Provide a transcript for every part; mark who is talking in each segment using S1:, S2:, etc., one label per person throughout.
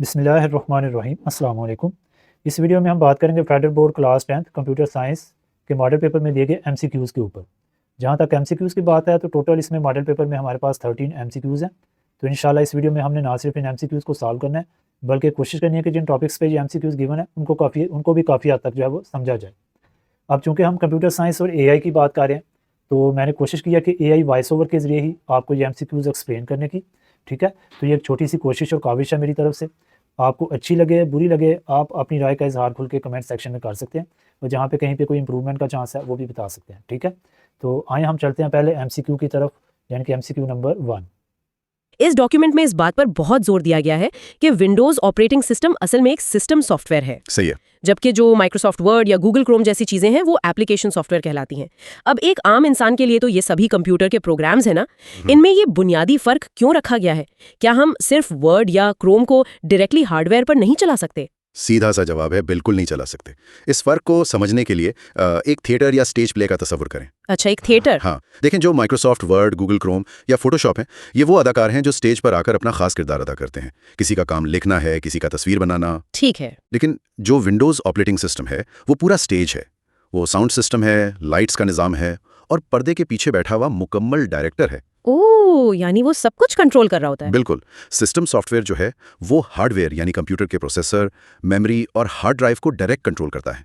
S1: बिस्मिल्लाहिर्रहमानिर्रहीम अस्सलाम वालेकुम। इस वीडियो में हम बात करेंगे federal board class 10th computer science के मॉडल पेपर में दिए गए एमसीक्यूज़ के ऊपर। जहाँ तक एमसीक्यूज़ की बात है तो टोटल इसमें मॉडल पेपर में हमारे पास 13 एमसीक्यूज़ हैं। तो इंशाल्लाह इस वीडियो में हमने ना सिर्फ इन एमसीक्यूज़ को सॉल्व करना है बल्कि कोशिश करनी है कि जिन टॉपिक्स पे ये एमसीक्यूज़ गिवन है उनको भी काफ़ी हद तक जो है वो समझा जाए। अब चूँकि हम कंप्यूटर साइंस और एआई की बात कर रहे हैं तो मैंने कोशिश किया कि एआई वॉइस ओवर के ज़रिए ही आपको ये एमसीक्यूज़ एक्सप्लेन करने की। ठीक है, तो ये एक छोटी सी कोशिश और काविश है मेरी तरफ से। आपको अच्छी लगे बुरी लगे आप अपनी राय का इजहार खुल के कमेंट सेक्शन में कर सकते हैं और जहाँ पे कहीं पे कोई इंप्रूवमेंट का चांस है वो भी बता सकते हैं। ठीक है, तो आए हम चलते हैं पहले एमसीक्यू की तरफ, यानी कि एमसीक्यू नंबर 1।
S2: इस डॉक्यूमेंट में इस बात पर बहुत जोर दिया गया है कि विंडोज ऑपरेटिंग सिस्टम असल में एक सिस्टम सॉफ्टवेयर है।
S3: सही है।
S2: जबकि जो माइक्रोसॉफ्ट वर्ड या गूगल क्रोम जैसी चीजें हैं वो एप्लीकेशन सॉफ्टवेयर कहलाती हैं। अब एक आम इंसान के लिए तो ये सभी कंप्यूटर के प्रोग्राम्स हैं ना, इनमें ये बुनियादी फर्क क्यों रखा गया है? क्या हम सिर्फ वर्ड या क्रोम को डायरेक्टली हार्डवेयर पर नहीं चला सकते?
S3: सीधा सा जवाब है, बिल्कुल नहीं चला सकते। इस फर्क को समझने के लिए एक थिएटर या स्टेज प्ले का तस्वुर करें।
S2: अच्छा, एक थिएटर।
S3: हाँ, देखें जो माइक्रोसॉफ्ट वर्ड, गूगल क्रोम या फोटोशॉप हैं, ये वो अदाकार हैं जो स्टेज पर आकर अपना खास किरदार अदा करते हैं। किसी का काम लिखना है, किसी का तस्वीर बनाना।
S2: ठीक है।
S3: लेकिन जो विंडोज ऑपरेटिंग सिस्टम है वो पूरा स्टेज है। वो साउंड सिस्टम है, लाइट्स का निज़ाम है और पर्दे के पीछे बैठा हुआ मुकम्मल डायरेक्टर है।
S2: ओह, यानी वो सब कुछ कंट्रोल कर रहा होता है।
S3: बिल्कुल। सिस्टम सॉफ्टवेयर जो है वो हार्डवेयर यानी कंप्यूटर के प्रोसेसर, मेमोरी और हार्ड ड्राइव को डायरेक्ट कंट्रोल करता है।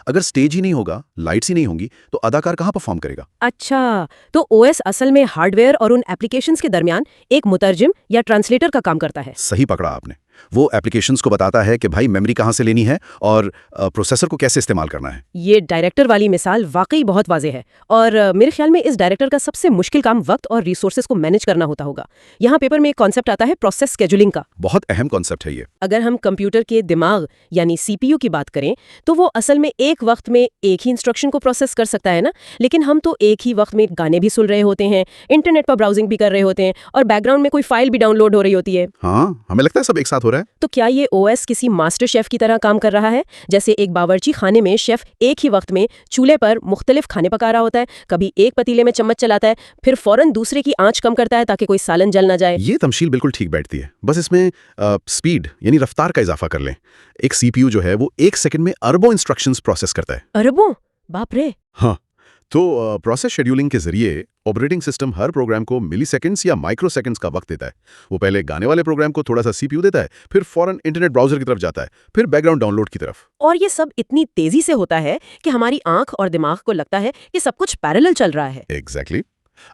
S3: अगर स्टेज ही नहीं होगा, लाइट्स ही नहीं होंगी तो अदाकार कहाँ परफॉर्म करेगा?
S2: अच्छा, तो ओएस असल में हार्डवेयर और उन एप्लीकेशंस के दरमियान एक मुतरजिम या ट्रांसलेटर का काम करता है।
S3: सही पकड़ा आपने। वो एप्लीकेशंस को बताता है कि भाई मेमोरी कहाँ से लेनी है और प्रोसेसर को कैसे इस्तेमाल करना है।
S2: ये डायरेक्टर वाली मिसाल वाकई बहुत वाज़ेह है और मेरे ख्याल में इस डायरेक्टर का सबसे मुश्किल काम वक्त और रिसोर्सेज को मैनेज करना होगा। यहाँ पेपर में एक कॉन्सेप्ट आता है प्रोसेस शेड्यूलिंग का।
S3: बहुत अहम कॉन्सेप्ट है ये।
S2: अगर हम कंप्यूटर के दिमाग यानी सीपीयू की बात करें तो वो असल में एक वक्त में एक ही इंस्ट्रक्शन को प्रोसेस कर सकता है ना, लेकिन हम तो एक ही वक्त में गाने भी सुन रहे होते हैं, इंटरनेट पर ब्राउजिंग भी कर रहे होते हैं और बैकग्राउंड में कोई फाइल भी डाउनलोड हो रही होती है।
S3: हाँ, हमें लगता है सब एक साथ हो रहा है।
S2: तो क्या ये ओएस किसी मास्टर शेफ की तरह काम कर रहा है? जैसे एक बावर्ची खाने में शेफ एक ही वक्त में चूल्हे पर मुख्तलिफ खाने पका रहा होता है, कभी एक पतीले में चम्मच चलाता है, फिर फौरन दूसरे की आंच कम करता है ताकि कोई सालन जल ना जाए।
S3: ये तमशील बिल्कुल ठीक बैठती है। बस इसमें स्पीड यानी रफ्तार का इजाफा कर लें। एक सीपीयू जो है वो 1 सेकंड में अरबों इंस्ट्रक्शंस प्रोसेस करता है।
S2: अरबों? बाप रे।
S3: हाँ, तो प्रोसेस शेड्यूलिंग के जरिए ऑपरेटिंग सिस्टम हर प्रोग्राम को मिलीसेकंड्स या माइक्रोसेकंड्स का वक्त देता है। वो पहले गाने वाले प्रोग्राम को थोड़ा सा सीपीयू देता है, फिर फौरन इंटरनेट ब्राउजर की तरफ जाता है, फिर बैकग्राउंड डाउनलोड की तरफ।
S2: और ये सब इतनी तेजी से होता है कि हमारी आंख और दिमाग को लगता है कि सब कुछ पैरेलल चल रहा है।
S3: एग्जैक्टली।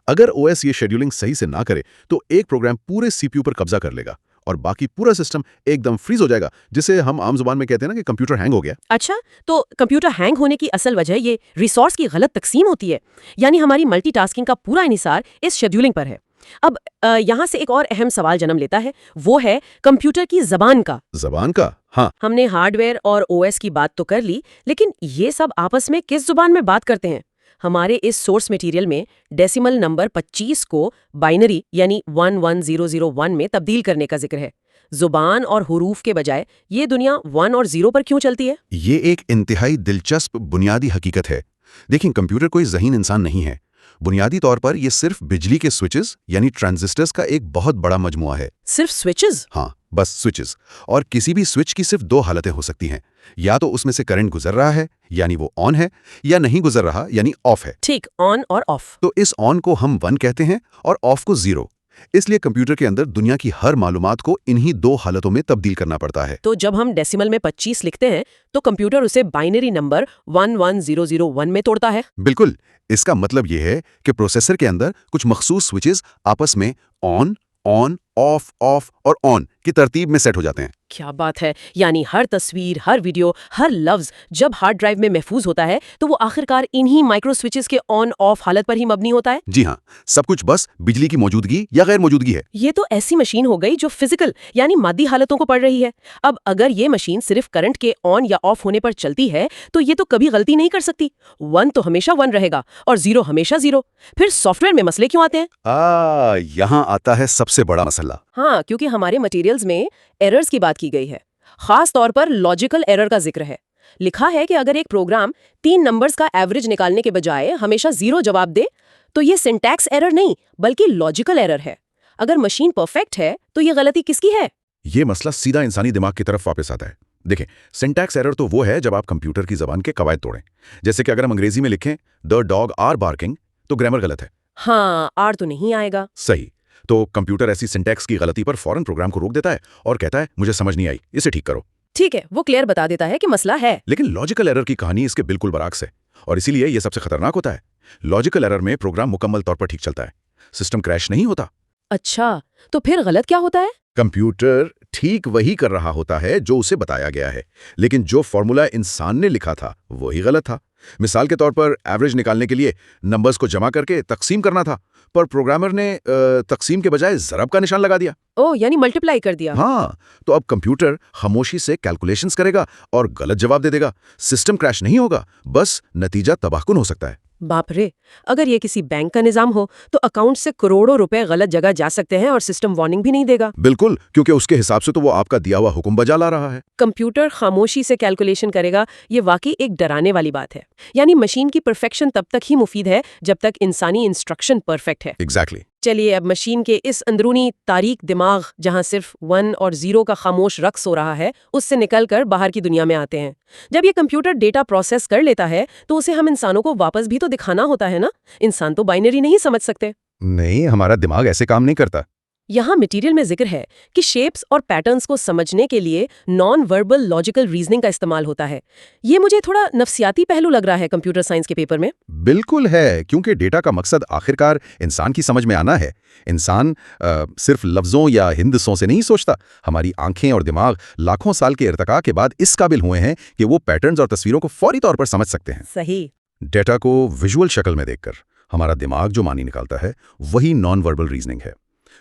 S3: अगर ओएस ये शेड्यूलिंग सही से ना करे तो एक प्रोग्राम पूरे सीपीयू पर कब्जा कर लेगा और बाकी पूरा सिस्टम एकदम फ्रीज हो जाएगा, जिसे हम आम जुबान में कहते हैं ना कि कंप्यूटर हैंग हो गया।
S2: अच्छा, तो कंप्यूटर हैंग होने की असल वजह ये रिसोर्स की गलत तकसीम होती है, यानी हमारी मल्टीटास्किंग का पूरा इन्हिसार इस शेड्यूलिंग पर है। अब यहाँ से एक और अहम सवाल जन्म लेता है, वो है कंप्यूटर की जबान का।
S3: जबान का? हाँ।
S2: हमने हार्डवेयर और ओएस की बात तो कर ली, लेकिन ये सब आपस में किस जुबान में बात करते हैं? हमारे इस सोर्स मटेरियल में डेसिमल नंबर 25 को बाइनरी यानी 11001 में तब्दील करने का जिक्र है। जुबान और हुरूफ के बजाय ये दुनिया 1 और 0 पर क्यों चलती है?
S3: ये एक इंतहाई दिलचस्प बुनियादी हकीकत है। देखिए, कंप्यूटर कोई ज़हीन इंसान नहीं है। बुनियादी तौर पर ये सिर्फ बिजली के स्विचेस यानी ट्रांजिस्टर्स का एक बहुत बड़ा मजमुआ है।
S2: सिर्फ स्विचेस?
S3: हाँ, बस स्विचेस। और किसी भी स्विच की सिर्फ 2 हालतें हो सकती हैं। या तो उसमें से करंट गुजर रहा है यानी वो ऑन है, या नहीं गुजर रहा यानी ऑफ है।
S2: ठीक, ऑन और ऑफ।
S3: तो इस ऑन को हम 1 कहते हैं और ऑफ को 0। इसलिए कंप्यूटर के अंदर दुनिया की हर मालूमात को इन्हीं 2 हालतों में तब्दील करना पड़ता है।
S2: तो जब हम डेसिमल में 25 लिखते हैं तो कंप्यूटर उसे बाइनरी नंबर 11001 में तोड़ता है।
S3: बिल्कुल। इसका मतलब यह है कि प्रोसेसर के अंदर कुछ मखसूस स्विचेस आपस में ऑन, ऑन, ऑफ, ऑफ और ऑन की तरतीब में सेट हो जाते हैं।
S2: क्या बात है, यानी हर तस्वीर, हर वीडियो, हर लफ्ज जब हार्ड ड्राइव में महफूज होता है तो वो आखिरकार इन्हीं माइक्रो स्विचेस के ऑन ऑफ हालत पर ही मबनी होता है।
S3: जी हाँ, सब कुछ बस बिजली की मौजूदगी या गैर मौजूदगी है।
S2: ये तो ऐसी मशीन हो गई जो फिजिकल यानी मादी हालतों को पढ़ रही है। अब अगर ये मशीन सिर्फ करंट के ऑन या ऑफ होने पर चलती है तो ये तो कभी गलती नहीं कर सकती। 1 तो हमेशा 1 रहेगा और 0 हमेशा 0। फिर सॉफ्टवेयर में मसले क्यों आते हैं?
S3: यहाँ आता है सबसे बड़ा मसला।
S2: हाँ, क्योंकि हमारे मटेरियल्स में एरर्स की बात की गई है। खास तौर पर लॉजिकल एरर का जिक्र है। लिखा है कि अगर एक प्रोग्राम 3 नंबर्स का एवरेज निकालने के बजाय हमेशा 0 जवाब दे तो ये सिंटैक्स एरर नहीं बल्कि लॉजिकल एरर है। अगर मशीन परफेक्ट है तो ये गलती किसकी है?
S3: ये मसला सीधा इंसानी दिमाग की तरफ वापस आता है। देखें, सिंटैक्स एरर तो वो है जब आप कंप्यूटर की जबान के कवायद तोड़ें। जैसे कि अगर हम अंग्रेजी में लिखें द डॉग आर बार्किंग, तो ग्रामर गलत है।
S2: हाँ, आर तो नहीं आएगा।
S3: सही। तो कंप्यूटर ऐसी सिंटैक्स की गलती पर फौरन प्रोग्राम को रोक देता है और कहता है मुझे समझ नहीं आई, इसे ठीक करो।
S2: ठीक है, वो क्लियर बता देता है कि मसला है।
S3: लेकिन लॉजिकल एरर की कहानी इसके बिल्कुल बरअक्स है, और इसीलिए यह सबसे खतरनाक होता है। लॉजिकल एरर में प्रोग्राम मुकम्मल तौर पर ठीक चलता है, सिस्टम क्रैश नहीं होता।
S2: अच्छा, तो फिर गलत क्या होता है?
S3: कंप्यूटर ठीक वही कर रहा होता है जो उसे बताया गया है, लेकिन जो फॉर्मूला इंसान ने लिखा था वही गलत था। मिसाल के तौर पर एवरेज निकालने के लिए नंबर्स को जमा करके तकसीम करना था, पर प्रोग्रामर ने तकसीम के बजाय ज़रब का निशान लगा दिया।
S2: ओह, यानी मल्टीप्लाई कर दिया।
S3: हाँ, तो अब कंप्यूटर खामोशी से कैलकुलेशंस करेगा और गलत जवाब दे देगा। सिस्टम क्रैश नहीं होगा, बस नतीजा तबाहकुन हो सकता है।
S2: बाप रे, अगर ये किसी बैंक का निजाम हो तो अकाउंट से करोड़ों रुपए गलत जगह जा सकते हैं और सिस्टम वार्निंग भी नहीं देगा।
S3: बिल्कुल, क्योंकि उसके हिसाब से तो वो आपका दिया हुआ हुक्म बजा ला रहा है।
S2: कंप्यूटर खामोशी से कैलकुलेशन करेगा, ये वाकई एक डराने वाली बात है। यानी मशीन की परफेक्शन तब तक ही मुफीद है जब तक इंसानी इंस्ट्रक्शन परफेक्ट है।
S3: एग्जैक्टली।
S2: चलिए अब मशीन के इस अंदरूनी तारीक दिमाग, जहां सिर्फ 1 और 0 का खामोश रक्स हो रहा है, उससे निकलकर बाहर की दुनिया में आते हैं। जब ये कंप्यूटर डेटा प्रोसेस कर लेता है तो उसे हम इंसानों को वापस भी तो दिखाना होता है ना। इंसान तो बाइनरी नहीं समझ सकते।
S3: नहीं, हमारा दिमाग ऐसे काम नहीं करता।
S2: यहाँ मटेरियल में जिक्र है कि शेप्स और पैटर्न्स को समझने के लिए नॉन वर्बल लॉजिकल रीजनिंग का इस्तेमाल होता है। ये मुझे थोड़ा नफ्सियाती पहलू लग रहा है कंप्यूटर साइंस के पेपर में।
S3: बिल्कुल है, क्योंकि डेटा का मकसद आखिरकार इंसान की समझ में आना है। इंसान सिर्फ लफ्ज़ों या हिंदसों से नहीं सोचता। हमारी आंखें और दिमाग लाखों साल के इर्तिका के बाद इस काबिल हुए हैं कि वो पैटर्न्स और तस्वीरों को फौरी तौर पर समझ सकते हैं।
S2: सही।
S3: डेटा को विजुअल शक्ल में देखकर हमारा दिमाग जो मानी निकालता है वही नॉन वर्बल रीजनिंग है।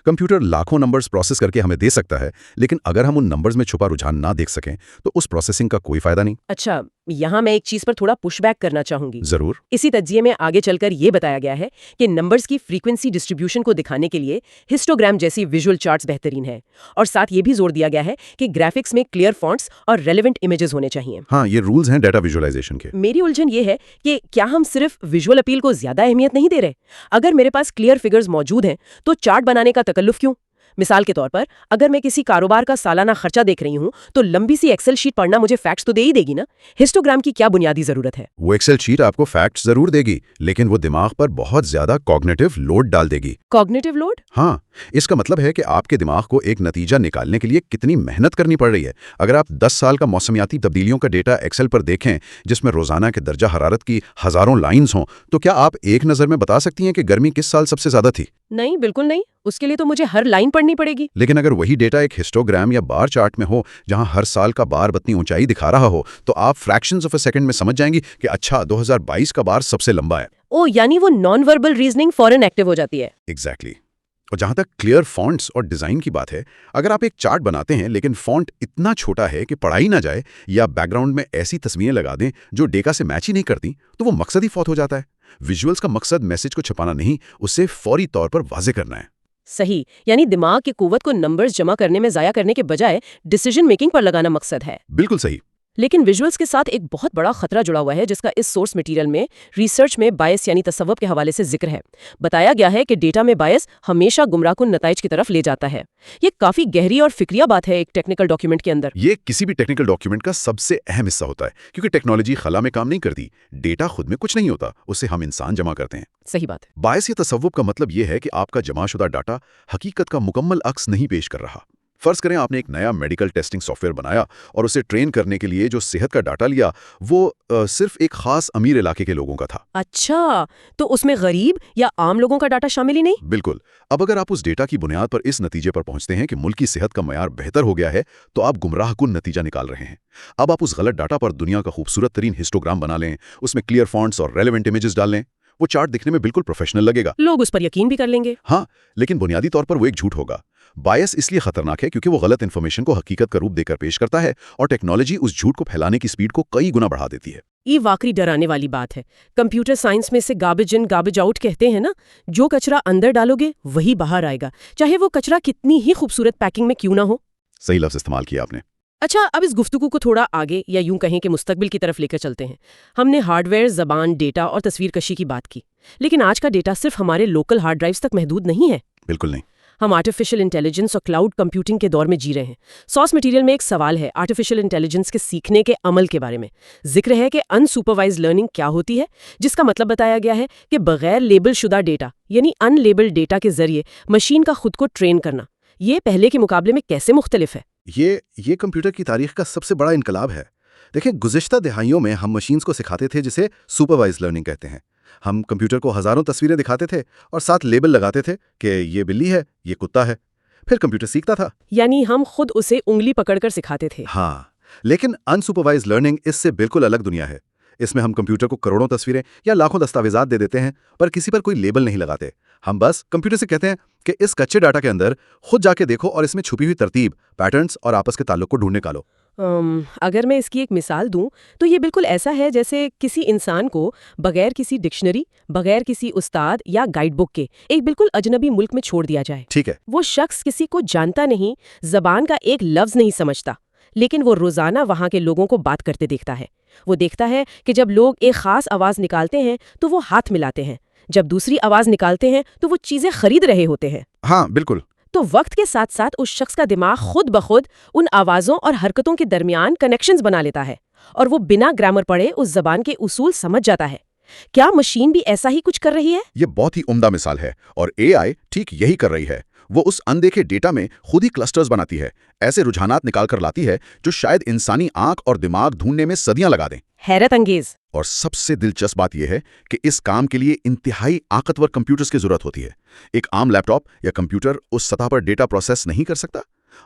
S3: कंप्यूटर लाखों नंबर्स प्रोसेस करके हमें दे सकता है, लेकिन अगर हम उन नंबर्स में छुपा रुझान ना देख सकें तो उस प्रोसेसिंग का कोई फायदा नहीं।
S2: अच्छा, यहाँ मैं एक चीज पर थोड़ा पुशबैक करना चाहूंगी।
S3: जरूर।
S2: इसी तज्जिए में आगे चलकर ये बताया गया है कि नंबर्स की फ्रीक्वेंसी डिस्ट्रीब्यूशन को दिखाने के लिए हिस्टोग्राम जैसी विजुअल चार्ट्स बेहतरीन है, और साथ ये भी जोर दिया गया है कि ग्राफिक्स में क्लियर फॉन्ट्स और रेलेवेंट इमेजेस होने चाहिए।
S3: हाँ, ये रूल्स हैं डेटा विजुअलाइजेशन के।
S2: मेरी उलझन ये है कि क्या हम सिर्फ विजुअल अपील को ज्यादा अहमियत नहीं दे रहे? अगर मेरे पास क्लियर फिगर्स मौजूद हैं तो चार्ट बनाने का तकल्लुफ क्यों? मिसाल के तौर पर, अगर मैं किसी कारोबार का सालाना खर्चा देख रही हूं तो लंबी सी एक्सेल शीट पढ़ना मुझे फैक्ट्स तो दे ही देगी ना। हिस्टोग्राम की क्या बुनियादी जरूरत है?
S3: वो एक्सेल शीट आपको फैक्ट्स जरूर देगी, लेकिन वो दिमाग पर बहुत ज्यादा कॉग्निटिव लोड डाल देगी।
S2: Cognitive load?
S3: हाँ, इसका मतलब है कि आपके दिमाग को एक नतीजा निकालने के लिए कितनी मेहनत करनी पड़ रही है। अगर आप 10 साल का मौसमियाती तब्दीलियों का डेटा एक्सेल पर देखें, जिसमें रोजाना के दर्जा हरारत की हजारों लाइंस हों, तो क्या आप एक नजर में बता सकती हैं कि गर्मी किस साल सबसे ज्यादा थी?
S2: नहीं, बिल्कुल नहीं। उसके लिए तो मुझे हर लाइन पढ़नी पड़ेगी।
S3: लेकिन अगर वही डेटा एक हिस्टोग्राम या बार चार्ट में हो, जहां हर साल का बार अपनी ऊंचाई दिखा रहा हो, तो आप फ्रैक्शंस ऑफ अ सेकंड में समझ जाएंगी कि अच्छा, 2022 का बार सबसे लंबा है।
S2: ओ, यानी वो नॉन वर्बल रीजनिंग फौरन एक्टिव हो जाती है।
S3: एग्जैक्टली। और जहां तक क्लियर फॉन्ट्स और डिजाइन की बात है, अगर आप एक चार्ट बनाते हैं लेकिन फॉन्ट इतना छोटा है कि पढ़ाई ना जाए, या बैकग्राउंड में ऐसी तस्वीरें लगा दें जो डेटा से मैच ही नहीं करती, तो वो मकसद ही फौत हो जाता है। विजुअल्स का मकसद मैसेज को छुपाना नहीं, उसे फौरी तौर पर वाजे करना है।
S2: सही, यानी दिमाग की कुव्वत को नंबर्स जमा करने में जाया करने के बजाय डिसीजन मेकिंग पर लगाना मकसद है।
S3: बिल्कुल सही।
S2: लेकिन विजुअल्स के साथ एक बहुत बड़ा खतरा जुड़ा हुआ है, जिसका इस सोर्स मटेरियल में रिसर्च में बायस यानी तसव्वुफ के हवाले से जिक्र है। बताया गया है कि डेटा में बायस हमेशा गुमराहकुन नताइज की तरफ ले जाता है। ये काफी गहरी और फिक्रिया बात है एक टेक्निकल डॉक्यूमेंट के अंदर।
S3: ये किसी भी टेक्निकल डॉक्यूमेंट का सबसे अहम हिस्सा होता है, क्योंकि टेक्नोलॉजी खला में काम नहीं करती। डेटा खुद में कुछ नहीं होता, उसे हम इंसान जमा करते हैं।
S2: सही बात है।
S3: बायस या तसव्वुफ का मतलब यह है कि आपका जमाशुदा डाटा हकीकत का मुकम्मल अक्स नहीं पेश कर रहा। फर्ज करें आपने एक नया मेडिकल टेस्टिंग सॉफ्टवेयर बनाया और उसे ट्रेन करने के लिए जो सेहत का डाटा लिया वो सिर्फ एक खास अमीर इलाके के लोगों का था।
S2: अच्छा, तो उसमें गरीब या आम लोगों का डाटा शामिल ही नहीं?
S3: बिल्कुल। अब अगर आप उस डेटा की बुनियाद पर इस नतीजे पर पहुंचते हैं कि मुल्क की सेहत का मयार बेहतर हो गया है, तो आप गुमराहकुन नतीजा निकाल रहे हैं। अब आप उस गलत डाटा पर दुनिया का खूबसूरत तरीन हिस्टोग्राम बना लें, उसमें क्लियर फॉन्ट्स और रेलेवेंट इमेजेस डाल लें, वो चार्ट दिखने में बिल्कुल प्रोफेशनल लगेगा।
S2: लोग उस पर यकीन भी कर लेंगे।
S3: हाँ, लेकिन बुनियादी तौर पर वो एक झूठ होगा। बायस इसलिए खतरनाक है क्योंकि वो गलत इन्फॉर्मेशन को हकीकत का रूप देकर पेश करता है, और टेक्नोलॉजी उस झूठ को फैलाने की स्पीड को कई गुना बढ़ा देती है।
S2: ये वाकई डराने वाली बात है। कंप्यूटर साइंस में से गार्बेज इन गार्बेज आउट कहते हैं ना, जो कचरा अंदर डालोगे वही बाहर आएगा, चाहे वो कचरा कितनी ही खूबसूरत पैकिंग में क्यों ना हो।
S3: सही लफ्ज इस्तेमाल किया आपने।
S2: अच्छा, अब इस गुफ्तगू को थोड़ा आगे या यूं कहें कि मुस्तकबिल की तरफ लेकर चलते हैं। हमने हार्डवेयर, जबान, डेटा और तस्वीर कशी की बात की, लेकिन आज का डेटा सिर्फ हमारे लोकल हार्ड ड्राइव्स तक महदूद नहीं है।
S3: बिल्कुल नहीं।
S2: हम आर्टिफिशियल इंटेलिजेंस और क्लाउड कंप्यूटिंग के दौर में जी रहे हैं। सोर्स मटेरियल में एक सवाल है आर्टिफिशियल इंटेलिजेंस के सीखने के अमल के बारे में। जिक्र है कि अनसुपरवाइज्ड लर्निंग क्या होती है, जिसका मतलब बताया गया है कि बगैर लेबल शुदा डेटा यानी अनलेबल्ड डेटा के जरिए मशीन का खुद को ट्रेन करना, ये पहले के मुकाबले में कैसे मुख्तलिफ है?
S3: ये कंप्यूटर की तारीख का सबसे बड़ा इनकलाब है। देखिए, गुज़िश्ता दहाइयों में हम मशीन्स को सिखाते थे जिसे सुपरवाइज्ड लर्निंग कहते हैं। हम कंप्यूटर को हज़ारों तस्वीरें दिखाते थे और साथ लेबल लगाते थे कि ये बिल्ली है, ये कुत्ता है। फिर कंप्यूटर सीखता था।
S2: यानी हम खुद उसे उंगली पकड़कर सिखाते थे।
S3: हाँ, लेकिन अनसुपरवाइज्ड लर्निंग इससे बिल्कुल अलग दुनिया है। इसमें हम कंप्यूटर को करोड़ों तस्वीरें या लाखों दस्तावेजात दे देते हैं, पर किसी पर कोई लेबल नहीं लगाते। हम बस कंप्यूटर से कहते हैं कि इस कच्चे डाटा के अंदर खुद जाके देखो और इसमें छुपी हुई तरतीब, पैटर्न्स और आपस के ताल्लुक को ढूंढ निकालो।
S2: अगर मैं इसकी एक मिसाल दूं तो ये बिल्कुल ऐसा है जैसे किसी इंसान को बगैर किसी डिक्शनरी, बगैर किसी उस्ताद या गाइडबुक के एक बिल्कुल अजनबी मुल्क में छोड़ दिया जाए।
S3: ठीक है।
S2: वो शख्स किसी को जानता नहीं, जबान का एक लफ्ज नहीं समझता, लेकिन वो रोजाना वहां के लोगों को बात करते देखता है। वो देखता है कि जब लोग एक खास आवाज निकालते हैं तो वो हाथ मिलाते हैं, जब दूसरी आवाज निकालते हैं तो वो चीजें खरीद रहे होते हैं।
S3: हाँ, बिल्कुल।
S2: तो वक्त के साथ साथ उस शख्स का दिमाग खुद ब खुद उन आवाजों और हरकतों के दरमियान कनेक्शंस बना लेता है और वो बिना ग्रामर पढ़े उस जबान के उसूल समझ जाता है। क्या मशीन भी ऐसा ही कुछ कर रही है?
S3: ये बहुत ही उम्दा मिसाल है और एआई ठीक यही कर रही है। वो उस अनदेखे डेटा में खुद ही क्लस्टर्स बनाती है, ऐसे रुझानात निकाल कर लाती है जो शायद इंसानी आंख और दिमाग ढूंढने में सदियां लगा दें।
S2: हैरत अंगेज।
S3: और सबसे दिलचस्प बात यह है कि इस काम के लिए इंतहाई ताकतवर कंप्यूटर्स की जरूरत होती है। एक आम लैपटॉप या कंप्यूटर उस सतह पर डेटा प्रोसेस नहीं कर सकता,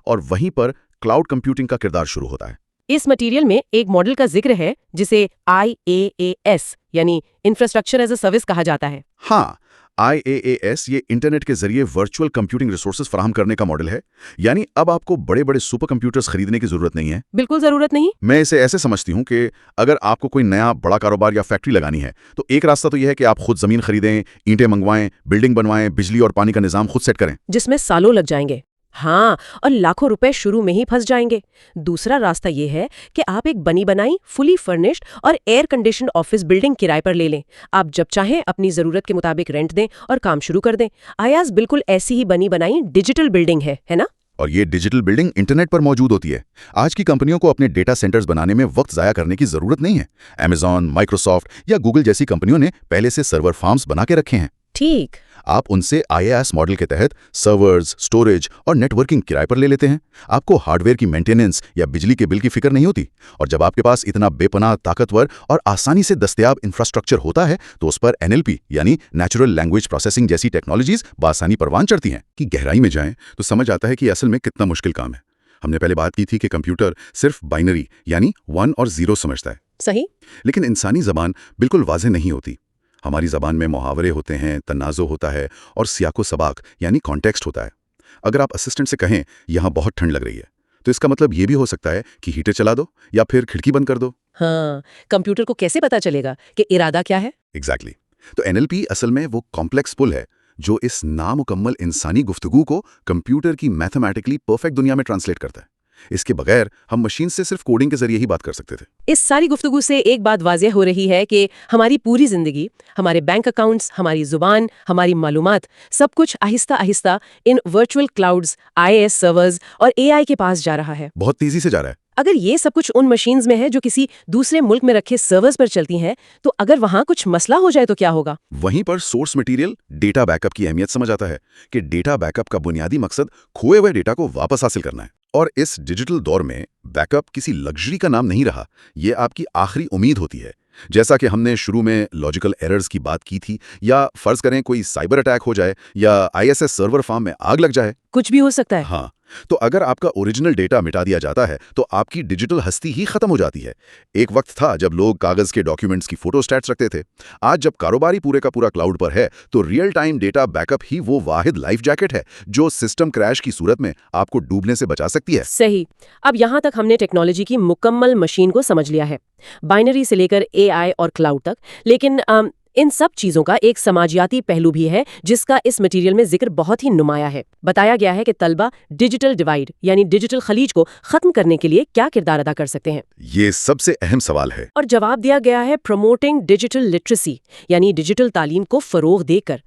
S3: और वहीं पर क्लाउड कंप्यूटिंग का किरदार शुरू होता है।
S2: इस मटेरियल में एक मॉडल का जिक्र है जिसे IaaS यानी इंफ्रास्ट्रक्चर एज अ सर्विस कहा जाता है।
S3: हाँ, IaaS ये इंटरनेट के जरिए वर्चुअल कंप्यूटिंग रिसोर्सेज फराहम करने का मॉडल है। यानी अब आपको बड़े बड़े सुपर कंप्यूटर्स खरीदने की जरूरत नहीं है।
S2: बिल्कुल जरूरत नहीं।
S3: मैं इसे ऐसे समझती हूँ कि अगर आपको कोई नया बड़ा कारोबार या फैक्ट्री लगानी है तो एक रास्ता तो यह है कि आप खुद जमीन खरीदें, ईंटें मंगवाएं, बिल्डिंग बनवाएं, बिजली और पानी का निजाम खुद सेट करें,
S2: जिसमें सालों लग जाएंगे। हाँ, और लाखों रुपए शुरू में ही फंस जाएंगे। दूसरा रास्ता ये है कि आप एक बनी बनाई, फुली फर्निश्ड और एयर कंडीशनड ऑफिस बिल्डिंग किराए पर ले लें। आप जब चाहें अपनी जरूरत के मुताबिक रेंट दें और काम शुरू कर दें। IaaS बिल्कुल ऐसी ही बनी बनाई डिजिटल बिल्डिंग है ना?
S3: और ये डिजिटल बिल्डिंग इंटरनेट पर मौजूद होती है। आज की कंपनियों को अपने डेटा सेंटर्स बनाने में वक्त जाया करने की जरूरत नहीं है। Amazon, माइक्रोसॉफ्ट या गूगल जैसी कंपनियों ने पहले से सर्वर फार्म्स बना के रखे हैं।
S2: ठीक।
S3: आप उनसे IaaS मॉडल के तहत सर्वर्स, स्टोरेज और नेटवर्किंग किराए पर ले लेते हैं। आपको हार्डवेयर की मेंटेनेंस या बिजली के बिल की फिक्र नहीं होती। और जब आपके पास इतना बेपनाह, ताकतवर और आसानी से दस्तयाब इंफ्रास्ट्रक्चर होता है तो उस पर NLP यानी नेचुरल लैंग्वेज प्रोसेसिंग जैसी टेक्नोलॉजीज बासानी परवान चढ़ती हैं। कि गहराई में जाएं तो समझ आता है कि असल में कितना मुश्किल काम है। हमने पहले बात की थी कि कंप्यूटर सिर्फ बाइनरी यानी 1 और 0 समझता है।
S2: सही।
S3: लेकिन इंसानी जबान बिल्कुल वाज़ेह नहीं होती। हमारी ज़बान में मुहावरे होते हैं, तनाज़ो होता है और सियाको सबाक यानी कॉन्टेक्स्ट होता है। अगर आप असिस्टेंट से कहें यहाँ बहुत ठंड लग रही है तो इसका मतलब ये भी हो सकता है कि हीटर चला दो या फिर खिड़की बंद कर दो।
S2: हाँ, कंप्यूटर को कैसे पता चलेगा कि इरादा क्या है?
S3: एग्जैक्टली। तो NLP असल में वो कॉम्प्लेक्स पुल है जो इस नामुकम्मल इंसानी गुफ्तगू को कंप्यूटर की मैथमेटिकली परफेक्ट दुनिया में ट्रांसलेट करता है। इसके बगैर हम मशीन से सिर्फ कोडिंग के जरिए ही बात कर सकते थे।
S2: इस सारी गुफ्तगू से एक बात वाज़ेह हो रही है कि हमारी पूरी जिंदगी, हमारे बैंक अकाउंट्स, हमारी जुबान, हमारी मालूमात, सब कुछ आहिस्ता आहिस्ता इन वर्चुअल क्लाउड्स, IaaS सर्वर्स और AI के पास जा रहा है।
S3: बहुत तेजी से जा रहा है।
S2: अगर ये सब कुछ उन मशीन्स में है जो किसी दूसरे मुल्क में रखे सर्वर्स पर चलती हैं, तो अगर वहां कुछ मसला हो जाए तो क्या होगा?
S3: वहीं पर सोर्स मटेरियल डेटा बैकअप की अहमियत समझ आता है कि डेटा बैकअप का बुनियादी मकसद खोए हुए डेटा को वापस हासिल करना है। और इस डिजिटल दौर में बैकअप किसी लग्जरी का नाम नहीं रहा, ये आपकी आखिरी उम्मीद होती है। जैसा कि हमने शुरू में लॉजिकल एरर्स की बात की थी, या फर्ज करें कोई साइबर अटैक हो जाए या ISS सर्वर फार्म में आग लग जाए,
S2: कुछ भी हो सकता है।
S3: हाँ, तो अगर आपका ओरिजिनल डेटा मिटा दिया जाता है तो आपकी डिजिटल हस्ती ही खत्म हो जाती है। एक वक्त था जब लोग कागज के डॉक्यूमेंट्स की फोटो स्टैट्स रखते थे। आज जब कारोबारी पूरे का पूरा क्लाउड पर है तो रियल टाइम डेटा बैकअप ही वो वाहिद लाइफ जैकेट है जो सिस्टम क्रैश की सूरत में आपको डूबने से बचा सकती है।
S2: सही। अब यहाँ तक हमने टेक्नोलॉजी की मुकम्मल मशीन को समझ लिया है, बाइनरी से लेकर AI और क्लाउड तक। लेकिन इन सब चीजों का एक समाजियाती पहलू भी है जिसका इस मटेरियल में जिक्र बहुत ही नुमाया है। बताया गया है कि तलबा डिजिटल डिवाइड यानी डिजिटल खलीज को खत्म करने के लिए क्या किरदार अदा कर सकते हैं।
S3: ये सबसे अहम सवाल है।
S2: और जवाब दिया गया है प्रमोटिंग डिजिटल लिटरेसी यानी डिजिटल तालीम को फरोग देकर।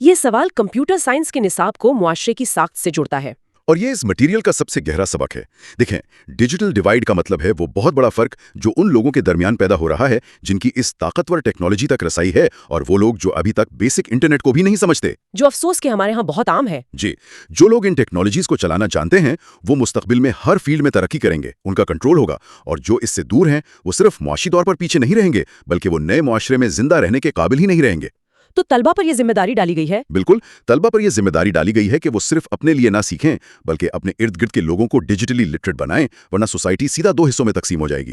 S2: ये सवाल कंप्यूटर साइंस के निसाब को मुआशरे की साख्त से जुड़ता है।
S3: और ये इस मटेरियल का सबसे गहरा सबक है। देखें, डिजिटल डिवाइड का मतलब है वो बहुत बड़ा फर्क जो उन लोगों के दरमियान पैदा हो रहा है जिनकी इस ताकतवर टेक्नोलॉजी तक रसाई है, और वो लोग जो अभी तक बेसिक इंटरनेट को भी नहीं समझते।
S2: जो अफसोस के हमारे यहाँ बहुत आम है।
S3: जी, जो लोग इन टेक्नोलॉजीज को चलाना जानते हैं वो मुस्तकबिल में हर फील्ड में तरक्की करेंगे, उनका कंट्रोल होगा, और जो इससे दूर हैं वो सिर्फ मुआशी तौर पर पीछे नहीं रहेंगे बल्कि वो नए मुआशरे में जिंदा रहने के काबिल ही नहीं रहेंगे।
S2: तो तलबा पर यह जिम्मेदारी डाली गई है।
S3: बिल्कुल, तलबा पर यह जिम्मेदारी डाली गई है कि वो सिर्फ अपने लिए ना सीखें बल्कि अपने इर्द गिर्द के लोगों को डिजिटली लिटरेट बनाएं, वरना सोसाइटी सीधा दो हिस्सों में तकसीम हो जाएगी।